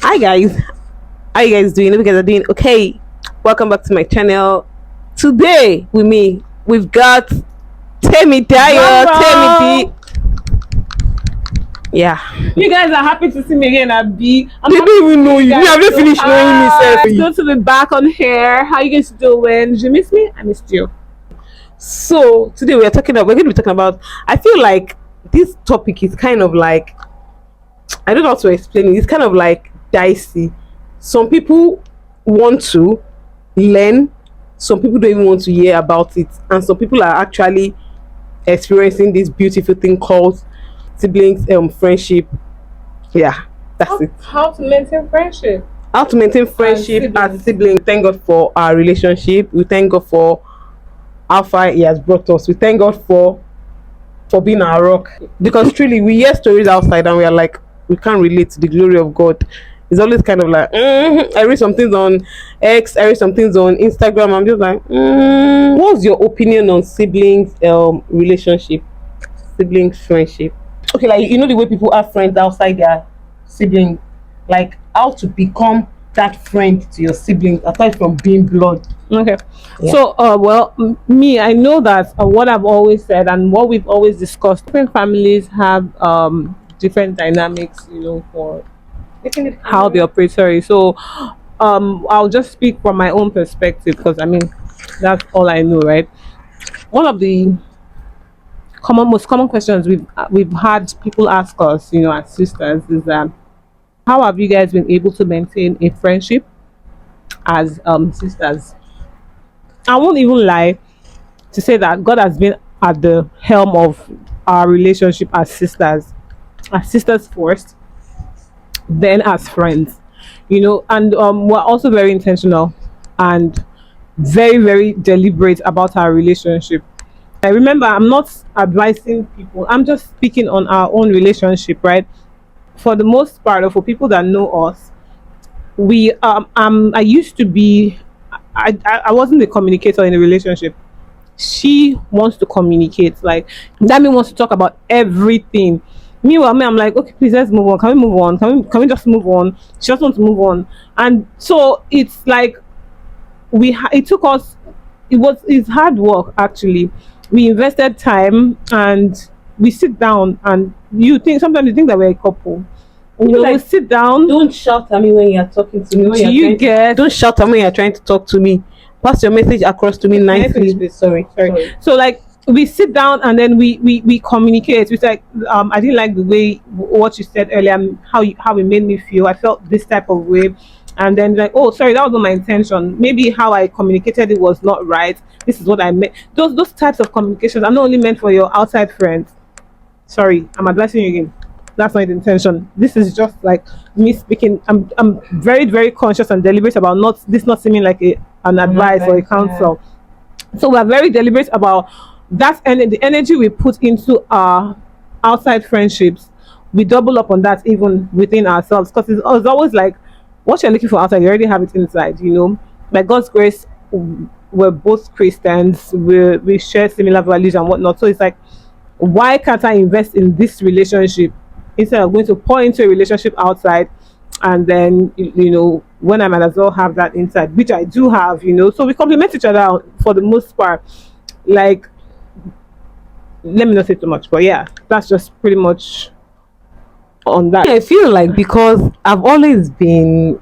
Hi guys, how you guys doing? Hope you guys are doing okay. Welcome back to my channel. Today with me, we've got Temi Dayo. Temi D. Drumroll. Yeah. You guys are happy to see me again at B. They don't even know you. We haven't finished knowing me, It's sir. good to be back on here. How you guys doing? Did you miss me? I missed you. So today we're going to be talking about. I feel like this topic is kind of like, I don't know how to explain it. It's kind of like dicey. Some people want to learn. Some people don't even want to hear about it, and some people are actually experiencing this beautiful thing called siblings friendship. Yeah, that's it. How to maintain friendship? How to maintain friendship as siblings. Thank God for our relationship. We thank God for how far He has brought us. We thank God for being our rock. Because truly, we hear stories outside and we are like, we can't relate to the glory of God. It's always kind of like, I read some things on X, I read some things on Instagram. I'm just like, what's your opinion on siblings relationship, siblings friendship? Okay, like you know the way people have friends outside their siblings, like how to become that friend to your siblings aside from being blood. Okay. Yeah. So, me, I know that what I've always said and what we've always discussed, different families have different dynamics, for how they operate. Sorry. So, I'll just speak from my own perspective because I mean, that's all I know, right? One of the most common questions we've had people ask us, as sisters, is that how have you guys been able to maintain a friendship as sisters? I won't even lie to say that God has been at the helm of our relationship as sisters first, then as friends, and we're also very intentional and very, very deliberate about our relationship. I remember I'm not advising people, I'm just speaking on our own relationship, right? For the most part, or for people that know us, we I used to be I wasn't the communicator in the relationship. She wants to communicate, like that means wants to talk about everything. Meanwhile, me, I'm like, okay, please let's move on. Can we move on? Can we just move on? She just wants to move on, and so it's like it took us. It's hard work actually. We invested time and we sit down and sometimes you think that we're a couple. We sit down. Don't shout at me when you're talking to me. Don't shout at me when you're trying to talk to me. Pass your message across to me nicely. Sorry. So like we sit down and then we communicate. We like I didn't like the way what you said earlier, how it made me feel. I felt this type of way, and then like, oh sorry, that was not my intention. Maybe how I communicated it was not right. This is what I meant. Those types of communications are not only meant for your outside friends. Sorry, I'm advising you again. That's not the intention. This is just like me speaking. I'm very, very conscious and deliberate about not seeming like an advice or a counsel. Yeah. So we're very deliberate about that, and the energy we put into our outside friendships, we double up on that even within ourselves, because it's always like what you're looking for outside, you already have it inside. By God's grace, we're both Christians. We share similar values and whatnot. So it's like, why can't I invest in this relationship instead of going to pour into a relationship outside, and then when I might as well have that inside, which I do have. So we complement each other for the most part. Like, let me not say too much, but yeah, that's just pretty much on that. I feel like because I've always been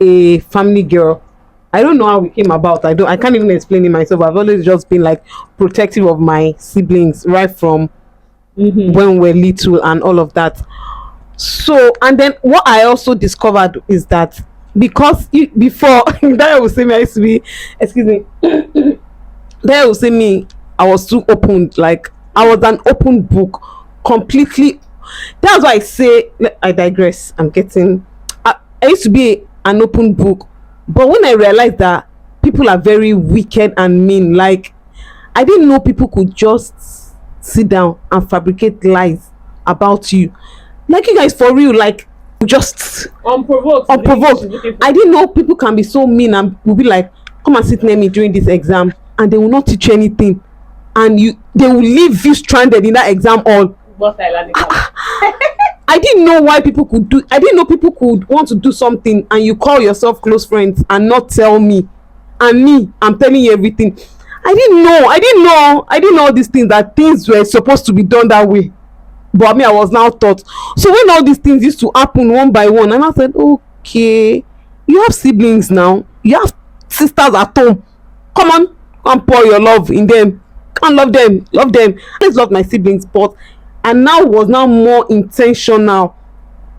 a family girl. I don't know how it came about. I can't even explain it myself. I've always just been like protective of my siblings right from when we're little and all of that. So, and then what I also discovered is that because before that would say me, I used to be, excuse me, that would say me, I was too open. Like I was an open book, completely. That's why I say I digress. I used to be an open book, but when I realized that people are very wicked and mean, like I didn't know people could just sit down and fabricate lies about you, like you guys, for real, like just unprovoked. I didn't know people can be so mean and will be like, come and sit near me during this exam, and they will not teach you anything, and they will leave you stranded in that exam hall. I didn't know why people could do. I didn't know people could want to do something and you call yourself close friends and not tell me. And me, I'm telling you everything. I didn't know all these things, that things were supposed to be done that way. But me, I was now taught. So when all these things used to happen one by one, and I said, okay, you have siblings now. You have sisters at home. Come on, come pour your love in them. Come love them, love them. I always love my siblings, but and now was now more intentional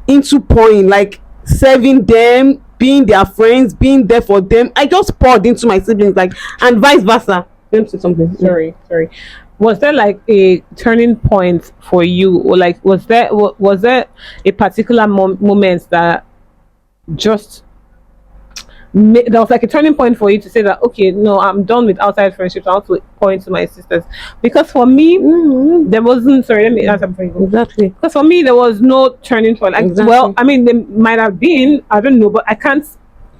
into pouring, like serving them, being their friends, being there for them. I just poured into my siblings, like, and vice versa. Let me say something. Sorry. Was there like a turning point for you, or like was there a particular moment that just there was like a turning point for you to say that, okay, no, I'm done with outside friendships, I want to point to my sisters? Because for me, there wasn't. Sorry, let me answer before you go. Exactly. Because for me, there was no turning point. Like, Exactly. well, I mean, there might have been, I don't know, but I can't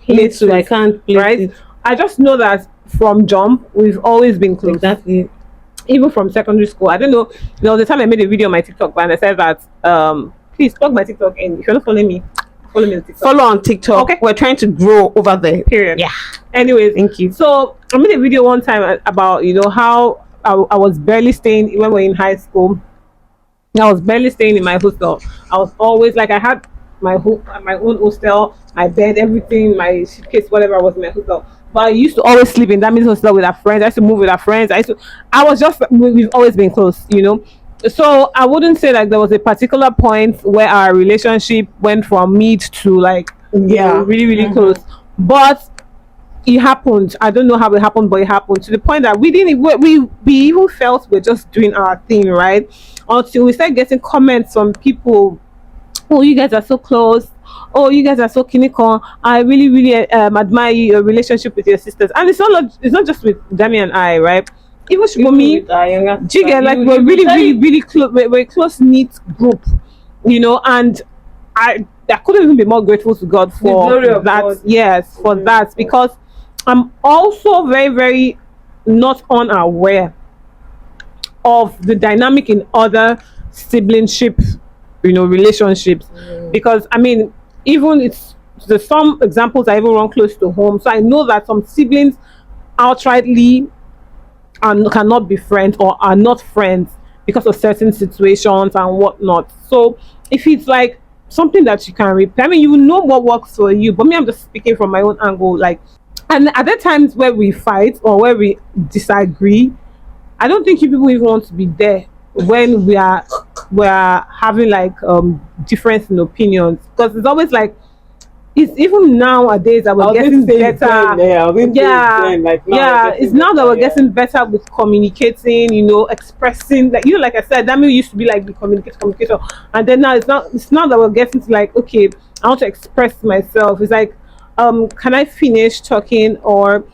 place I it, can't place right? it. I just know that from jump, we've always been close. Exactly. Even from secondary school. I don't know. There was a time I made a video on my TikTok, and I said that, please plug my TikTok in. If you're not following me, follow me on TikTok. Follow on TikTok. Okay. We're trying to grow over there. Period. Yeah. Anyways, Thank you. so I made a video one time about, how I was barely staying when we were in high school. I was barely staying in my hostel. I was always like, I had my own hostel, my bed, everything, my suitcase, whatever was in my hostel. But I used to always sleep in that hostel with our friends. I used to move with our friends. We've always been close, So I wouldn't say like there was a particular point where our relationship went from mid to like, really, really close. But it happened. I don't know how it happened, but it happened to the point that we even felt we're just doing our thing, right? Until we started getting comments from people. Oh, you guys are so close. Oh, you guys are so kiniko. I really, really admire your relationship with your sisters. And it's not just with Dami and I, right? Even Shibomi, Jigga, like we're really, really, really close. We're a close knit group, and I couldn't even be more grateful to God for that. God. Yes, for that, because I'm also very, very not unaware of the dynamic in other siblingship, relationships. Because I mean, even there's some examples I even run close to home. So I know that some siblings outrightly cannot be friends or are not friends because of certain situations and whatnot. So if it's like something that you can repair, I mean, you know what works for you. But me, I'm just speaking from my own angle. Like, and at the times where we fight or where we disagree, I don't think you people even want to be there when we're having like difference in opinions, because it's always like, it's even nowadays that we're getting better. It's now that we're getting better with communicating, expressing, like, like I said, that used to be like the communication, and then now it's now that we're getting to like, okay, I want to express myself. It's like, can I finish talking, or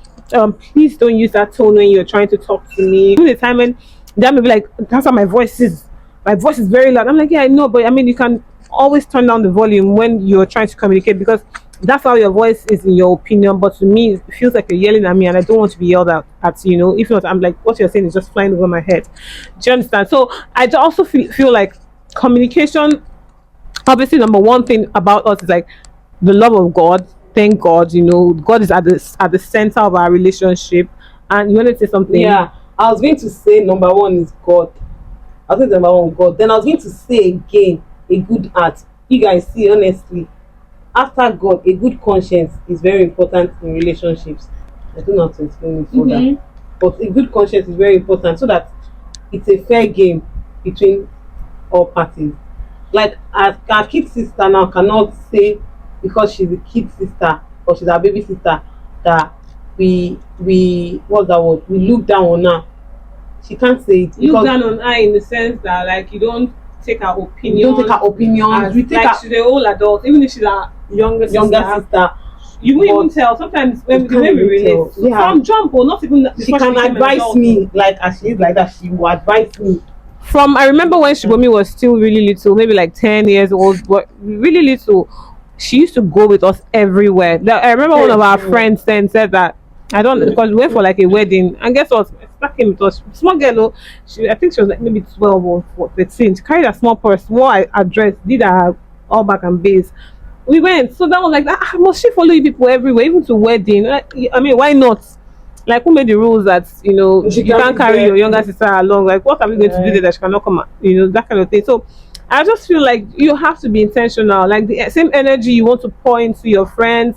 please don't use that tone when you're trying to talk to me. Even the time when that may be like, that's how my voice is very loud. I'm like, yeah, I know, but I mean, you can always turn down the volume when you're trying to communicate, because that's how your voice is, in your opinion. But to me, it feels like you're yelling at me, and I don't want to be yelled at. If not, I'm like, what you're saying is just flying over my head. Do you understand? So I also feel like communication, obviously, number one thing about us is like the love of God. Thank God, God is at the center of our relationship. And you want to say something? Yeah, I was going to say number one is God. I think number one, God. Then I was going to say again, a good heart. You guys see, honestly, after God, a good conscience is very important in relationships. I don't know how to explain it further, but a good conscience is very important, so that it's a fair game between all parties. Like, our kid sister now cannot say, because she's a kid sister or she's our baby sister, that we what's that word? We look down on her. She can't say it. Look down on her in the sense that, like, you don't take her opinion. We don't take her opinion. We take like her, she's an old adult, even if she's our younger sister. You won't even tell. Sometimes when we relate, from jump, or not even. She can advise me, like, as she is like that. She will advise me. From, I remember when Shibomi was still really little, maybe like 10 years old, but really little. She used to go with us everywhere. I remember one of our friends then said that I don't, because we went for like a wedding, and guess what? That came with us. Small girl, oh, I think she was like maybe 12 or 13. She carried a small purse, wore a dress, did her all back and base. We went, so that was like, must she follow you people everywhere, even to wedding? Like, I mean, why not? Like, who made the rules that you can't carry your younger sister along? Like, what are we going to do there that she cannot come? That kind of thing. So, I just feel like you have to be intentional. Like the same energy you want to pour into your friends.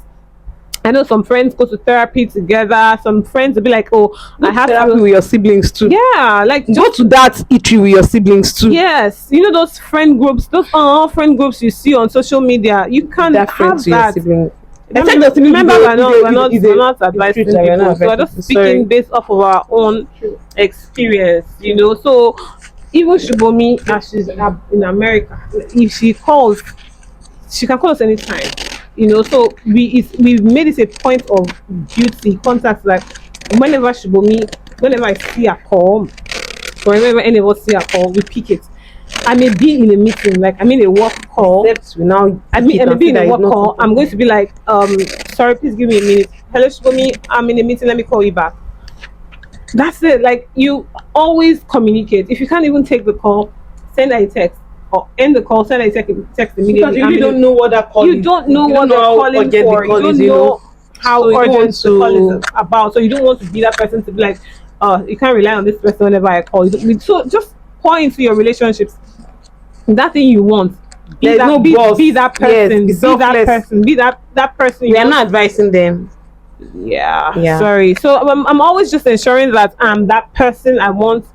I know some friends go to therapy together. Some friends will be like, "Oh, I have therapy to." with your siblings too. Yeah, like Go to that eatery with your siblings too. yes, those friend groups, those friend groups you see on social media. You can That have friend to your that. siblings. Remember, we're not advising true that we're people, not so we're advising just people, speaking sorry. based off of our own experience. So even Shubomi, as she's in America, if she calls, she can call us anytime. So we've made it a point of duty contact. Like whenever I see a call, or whenever any of us see a call, we pick it. I may be in a meeting, like I'm in a work call. Except we now I may be in a work call. I'm going to be like, sorry, please give me a minute. Hello, Shubomi, I'm in a meeting. Let me call you back. That's it. Like you always communicate. If you can't even take the call, send a text or end the call. Send a text immediately. Because you really don't know what that call is. You don't know what they're calling for. You don't know how urgent the call is about. So you don't want to be that person to be like, you can't rely on this person whenever I call you. So just pour into your relationships. That thing you want. Be that person. Be that person. Be that person. We are not advising them. Yeah. Sorry. So I'm always just ensuring that I'm that person I want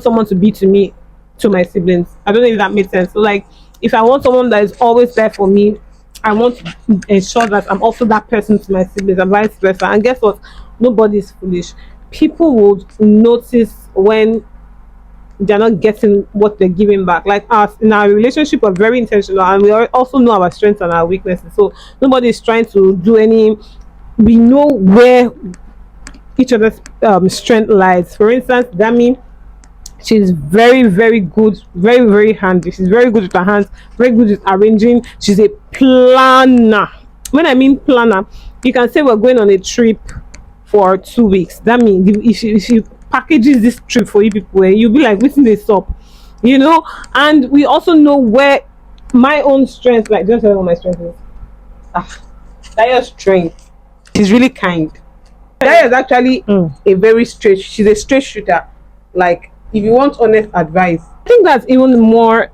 someone to be to me, to my siblings. I don't know if that makes sense. So like if I want someone that is always there for me, I want to ensure that I'm also that person to my siblings and vice versa. And guess what? Nobody is foolish. People would notice when they're not getting what they're giving back. Like us in our relationship, we're very intentional, and we also know our strengths and our weaknesses. So nobody is trying to do any. We know where each other's strength lies. For instance, Dami, she's very, very good, very, very handy. She's very good with her hands, very good with arranging. She's a planner. When I mean planner, you can say we're going on a trip for 2 weeks. That means if she packages this trip for you people, you'll be like, listen this up, and we also know where my own strength, like just what my strength is. Daya's strength is really kind. Daya is actually a very she's a straight shooter. Like if you want honest advice, I think that's even more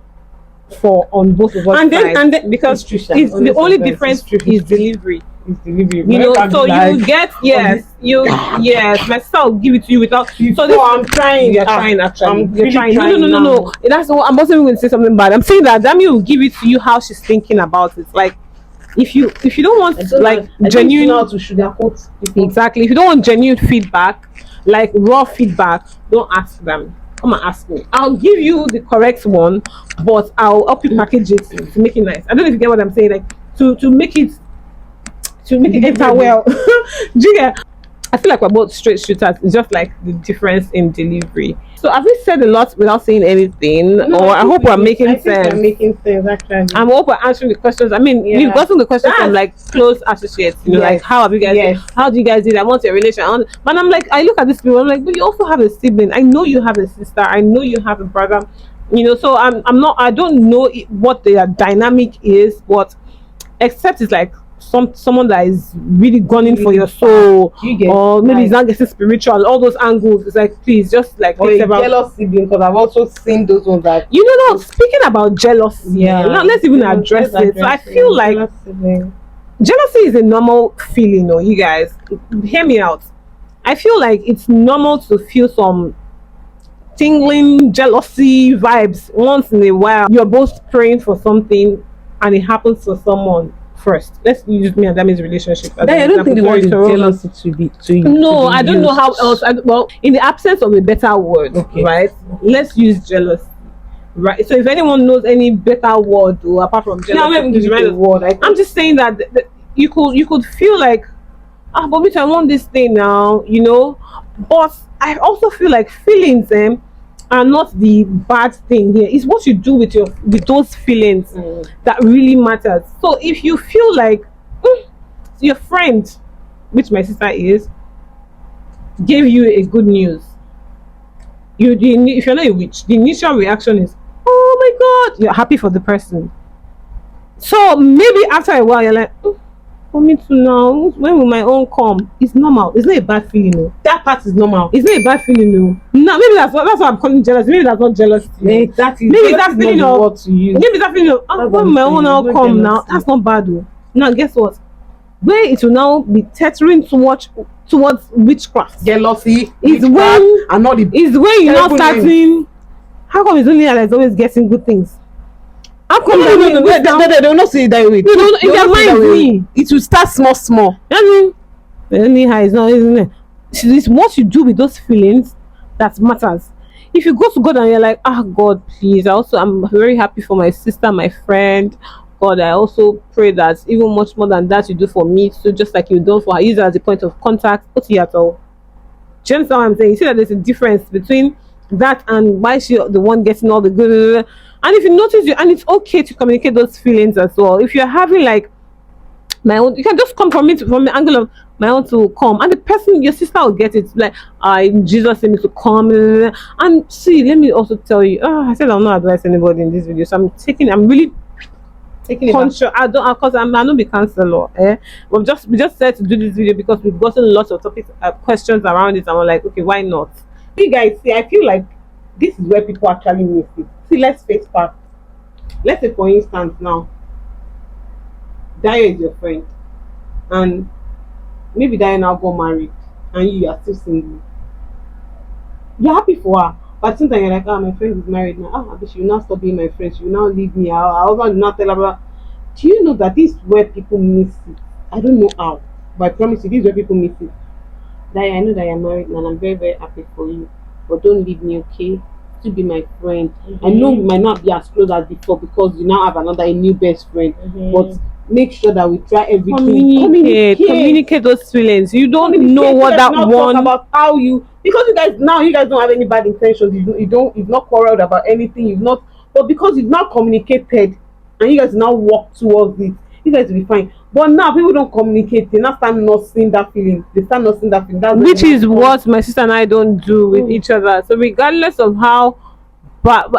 for on both of us. And then because it's the only difference is delivery. So you get my sister will give it to you without. So I'm trying. You're trying actually. You're trying. No. That's what I'm not even going to say something bad. I'm saying that Dami will give it to you how she's thinking about it. Like if you don't want genuine, to sugarcoat exactly. If you don't want genuine feedback, like raw feedback, don't ask them. Come and ask me. I'll give you the correct one, but I'll help you package it to make it nice. I don't know if you get what I'm saying. Like to make it enter well. Do you get? I feel like we're both straight shooters. It's just like the difference in delivery. So have we said a lot without saying anything? No, I hope we're making sense. We're making sense actually. I hope we're answering the questions. I mean, we've gotten the questions from like close associates. Like how have you guys? How do you guys do that? What's your relation? And I'm like, I look at this people. I'm like, but you also have a sibling. I know you have a sister. I know you have a brother. So I'm not. I don't know what their dynamic is, but except it's like someone that is really gunning for your soul, or maybe it's not getting spiritual. All those angles, it's like please just like or a jealous sibling, because I've also seen those ones that speaking about jealousy. Let's even address it. So I feel like jealousy is a normal feeling. You guys, hear me out. I feel like it's normal to feel some tingling jealousy vibes once in a while. You're both praying for something and it happens for someone first. Let's use me and Dami's relationship. I don't think the word is jealousy to be no, I don't know how else. Well, in the absence of a better word, right? Let's use jealousy. Right. So if anyone knows any better word apart from jealousy, I'm just saying that you could feel like, but which I want this thing now, But I also feel like feelings are not the bad thing here. It's what you do with those feelings that really matters. So if you feel like your friend, which my sister is, gave you a good news, if you're not a witch, the initial reaction is, oh my god, you're happy for the person. So maybe after a while you're like, for me to now, when will my own come? It's normal. It's not a bad feeling, no. That part is normal. It's not a bad feeling, no. No, maybe that's what I'm calling jealous. Maybe that's not jealousy. Exactly. Maybe Jealousy that is feeling not the of, word to use. maybe that feeling of, That's when what my I'm own saying, now it's not come now, jealousy. that's not bad, though. Now guess what? Where it will now be tethering towards witchcraft. Jealousy Is witchcraft, when and not the is when you're not terrible names. starting. How come it's only her that's always getting good things? How come No, they will not say it that way. No, in They will their not say it that mind, way. me. It will start small. I mean, only her is not, isn't it? It's what you do with those feelings that matters. If you go to God and you're like, God, please, I'm very happy for my sister, my friend. God, I also pray that even much more than that you do for me. So just like you do for her, use her as a point of contact. What you at all? Do you understand what I'm saying? You see that there's a difference between that and why she the one getting all the good. And if you notice, and it's okay to communicate those feelings as well. If you're having like my own, you can just come from the angle of my own to come, and the person, your sister, will get it. Like, Jesus said me to come. And see, let me also tell you. I said I'll not advise anybody in this video, so I'm really Taking it conscious. I don't, because I'm not be counselor. We just said to do this video because we've gotten lots of topics, questions around it, and we're like, okay, why not? You guys see, I feel like this is where people actually miss it. See, let's face facts. Let's say, for instance, now, Dayo is your friend, and maybe Dayo now got married, and you are still single. You're happy for her, but sometimes you're like, my friend is married now. She will not stop being my friend. She will now leave me. I also will not tell her. Blah. Do you know that this is where people miss it? I don't know how, but I promise you, this is where people miss it. Dayo, I know that you're married now, and I'm very, very happy for you. But don't leave me, okay? Still be my friend. I know we might not be as close as before because you now have a new best friend. But make sure that we try everything. Communicate those feelings. You don't know what that one talk about how you, because you guys don't have any bad intentions. You've not quarreled about anything. But because you've not communicated and you guys now walk towards it, you guys will be fine. But now people don't communicate. They now start not seeing that feeling. They start not seeing that feeling. That's which is what my sister and I don't do with each other. So regardless of how, but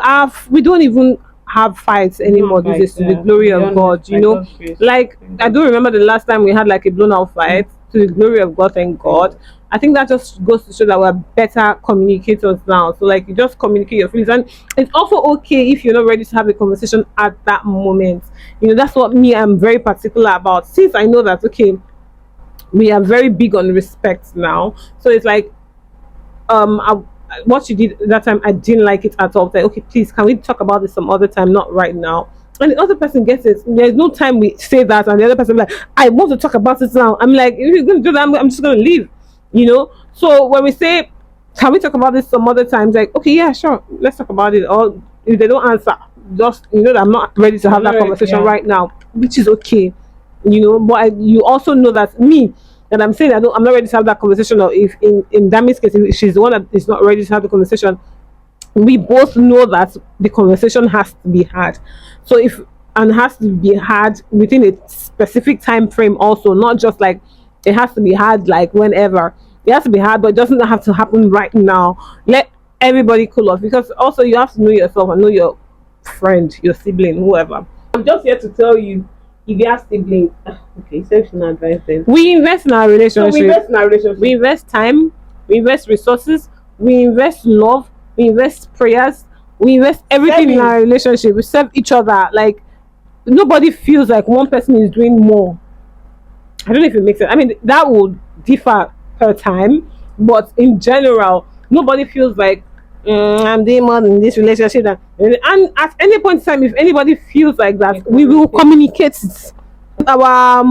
we don't even have fights anymore. This is to the glory of God. You know, like I don't remember the last time we had like a blown out fight. To the glory of God, thank God. I think that just goes to show that we're better communicators now. So like you just communicate your feelings, and it's also okay if you're not ready to have a conversation at that moment. You know, that's what I'm very particular about. Since I know that we are very big on respect now. So it's like what you did that time, I didn't like it at all. It's like, okay, please, can we talk about this some other time, not right now? And the other person gets it. There's no time we say that, and the other person like, I want to talk about it now. I'm like, if you're going to do that, I'm just going to leave. You know. So when we say, can we talk about this some other times? Like, okay, yeah, sure, let's talk about it. Or if they don't answer, just that I'm not ready to have that conversation right now, which is okay. You know, but you also know that I'm saying I'm not ready to have that conversation. Or if in Dami's case, if she's the one that is not ready to have the conversation, we both know that the conversation has to be had. So has to be had within a specific time frame also, not just like it has to be had like whenever. It has to be had, but it doesn't have to happen right now. Let everybody cool off, because also you have to know yourself and know your friend, your sibling, whoever. I'm just here to tell you, if you have siblings, okay, so you should not advise them. We invest in our relationship. We invest time, we invest resources, we invest love, we invest prayers, we invest everything in our relationship. We serve each other. Like nobody feels like one person is doing more. I don't know if it makes sense. I mean, that would differ per time, but in general, nobody feels like I'm doing more in this relationship. And at any point in time, if anybody feels like that, we will communicate it. Our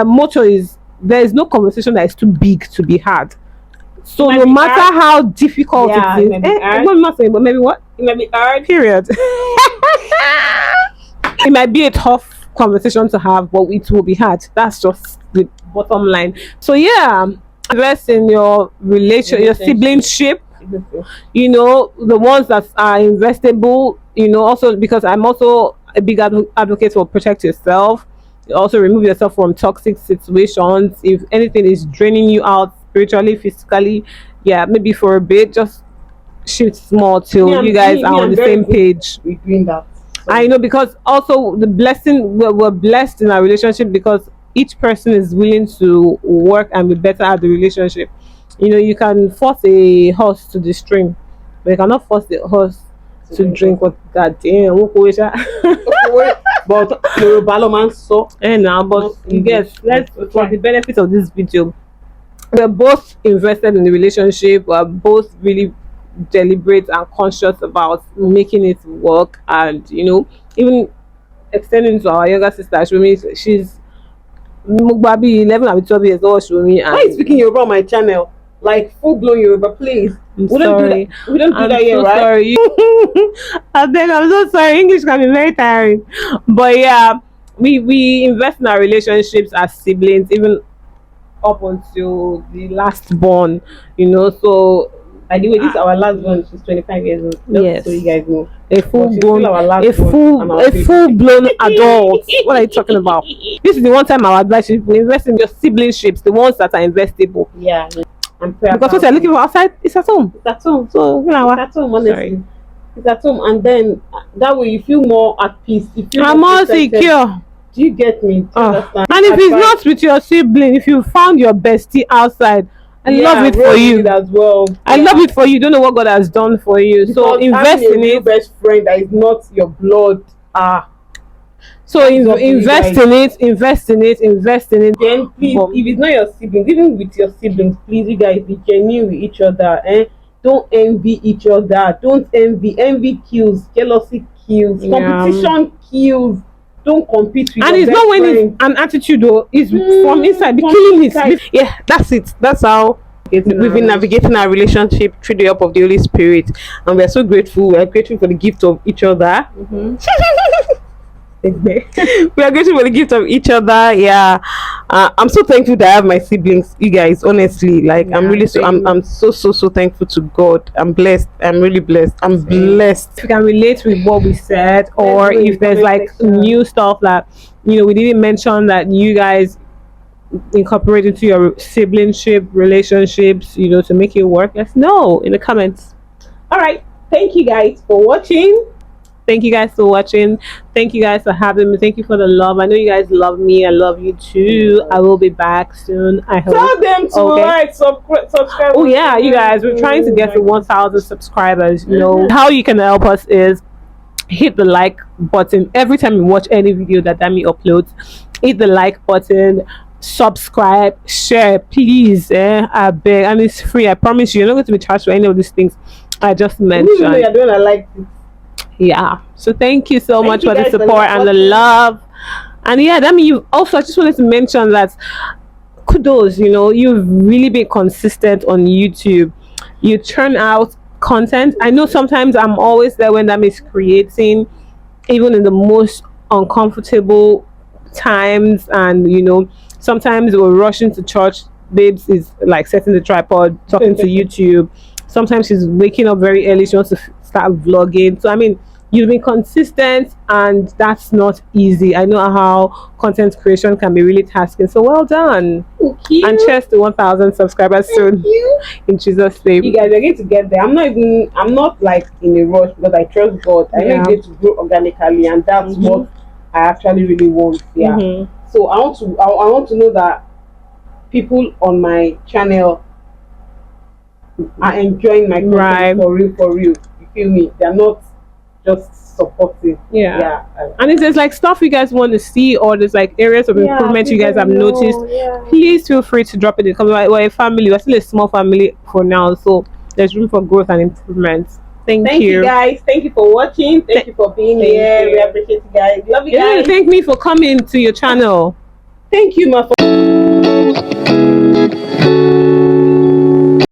motto is, there is no conversation that is too big to be had. So no matter how difficult it is, but maybe what? It might be hard. Period. It might be a tough conversation to have, but it will be hard. That's just the bottom line. So yeah, invest in your your siblingship. You know, the ones that are investable. You know, also because I'm also a big advocate for protect yourself. You also remove yourself from toxic situations. If anything is draining you out, spiritually, physically. Yeah, maybe for a bit, just shift small till you guys are on the same page. We're doing that. So. I know, because also the blessing, we're blessed in our relationship because each person is willing to work and be better at the relationship. You know, you can force a horse to the stream, but you cannot force the horse to drink what. God damn, but Yoruba lo man so. And now, but yes, let's, for the benefit of this video, we're both invested in the relationship. We're both really deliberate and conscious about making it work, and you know, even extending to our younger sister Shumi, she's Mugbabi 11 or 12 years old. Shumi, why are you speaking Yoruba on my channel? Like full-blown Yoruba, please. I'm we sorry. We don't do that here, so right? Sorry. I'm so sorry. English can be very tiring, but yeah, we invest in our relationships as siblings, even up until the last born. You know, so by the way, this is our last one. She's 25 years old. Just yes, so you guys know. a full-blown, a full-blown adult. What are you talking about? This is the one time I advise you to invest in your siblingships, the ones that are investable. Yeah. Because what you're looking for outside is at home. It's at home. So you know, it's at home, honestly. sorry. It's at home, and then that way you feel more at peace. You feel I'm more more protected. secure. Do you get me? Do you understand? And if it's not with your sibling, if you found your bestie outside, I love it for you as well. I love it for you. You don't know what God has done for you. Because so invest in it. Best friend that is not your blood. So invest in it. Then please, if it's not your siblings, even with your siblings, please, you guys be genuine with each other. Don't envy each other. Don't envy. Envy kills. Jealousy kills. Competition kills. Don't compete with. And your it's best not when friend. it's an attitude, though. It's from inside. Be killing it. Yeah, that's it. That's how we've been navigating our relationship through the help of the Holy Spirit, and we're so grateful. We're grateful for the gift of each other. We are grateful for the gift of each other. Yeah, I'm so thankful that I have my siblings. You guys, honestly, like I'm really I'm so thankful to God. I'm blessed. I'm really blessed. I'm blessed. If you can relate with what we said, or if there's like new stuff that we didn't mention that you guys incorporate into your siblingship relationships, to make it work, let us know in the comments. All right, thank you guys for watching. Thank you guys for watching. Thank you guys for having me. Thank you for the love. I know you guys love me. I love you too. I will be back soon. I hope. Tell them to like, subscribe. Oh yeah, you guys, we're trying to get to 1,000 subscribers. How you can help us is hit the like button every time you watch any video that Dami uploads. Hit the like button, subscribe, share, please. I beg, and it's free. I promise you, you're not going to be charged for any of these things I just mentioned. You're doing, I like it. Yeah, so thank you so much for the support and the love. And yeah, I mean, you also, I just wanted to mention that kudos, you've really been consistent on YouTube. You turn out content. I know sometimes I'm always there when that is creating, even in the most uncomfortable times, and sometimes we're rushing to church. Babes is like setting the tripod, talking to YouTube. Sometimes she's waking up very early, she wants to start vlogging. So I mean, you've been consistent, and that's not easy. I know how content creation can be really tasking, so well done. Thank you. And cheers to 1,000 subscribers soon. In Jesus' name. You guys are going to get there. I'm not like in a rush, because I trust God. I know it's going to grow organically, and that's what I actually really want. So I want to know that people on my channel are enjoying my content for real. You feel me? They're not just supporting. And if there's like stuff you guys want to see, or there's like areas of improvement you guys have noticed, please feel free to drop it in. Because we're a family. We're still a small family for now, so there's room for growth and improvement. Thank you guys. Thank you for watching. Thank you for being here. We appreciate you guys. Love you guys. Thank me for coming to your channel. Thank you, my friend.